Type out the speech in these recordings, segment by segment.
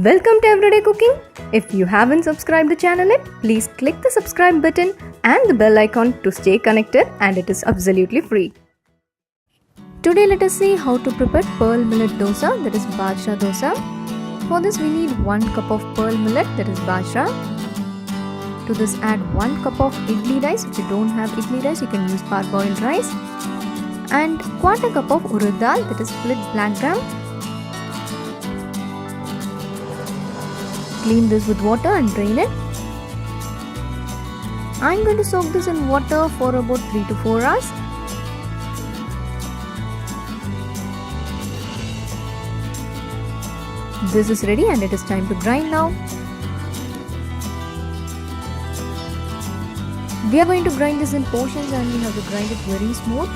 Welcome to Everyday Cooking. If you haven't subscribed the channel yet, please click the subscribe button and the bell icon to stay connected, and it is absolutely free. Today let us see how to prepare pearl millet dosa, that is Bajra dosa. For this we need 1 cup of pearl millet, that is Bajra. To this add 1 cup of idli rice. If you don't have idli rice, you can use parboiled rice. And 1/4 cup of urad dal, that is split black gram. Clean this with water and drain it. I'm going to soak this in water for about 3 to 4 hours. This is ready and it is time to grind now. We are going to grind this in portions and we have to grind it very smooth.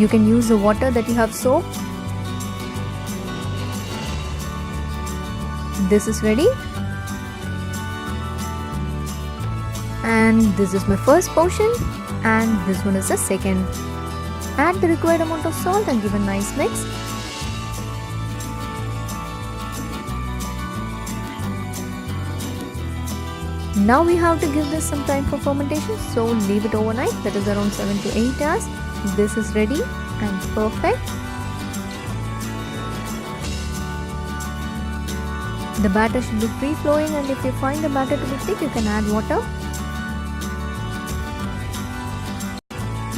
You can use the water that you have soaked. This is ready. And this is my first portion and this one is the second. Add the required amount of salt and give a nice mix. Now we have to give this some time for fermentation, so leave it overnight, that is around 7 to 8 hours. This is ready and perfect. The batter should be free flowing, and if you find the batter to be thick, you can add water.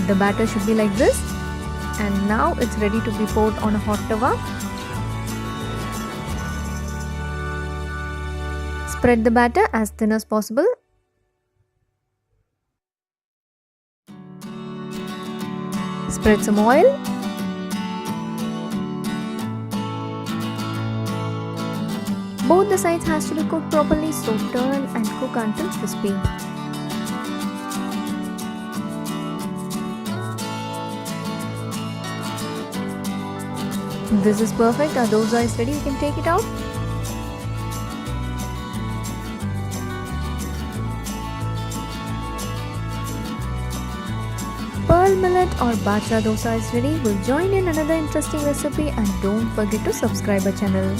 The batter should be like this, and now it's ready to be poured on a hot tawa. Spread the batter as thin as possible. Spread some oil. Both the sides has to be cooked properly, so turn and cook until crispy. This is perfect. Our dosa is ready. You can take it out. Pearl millet or Bajra dosa is ready. We'll join in another interesting recipe, and don't forget to subscribe our channel.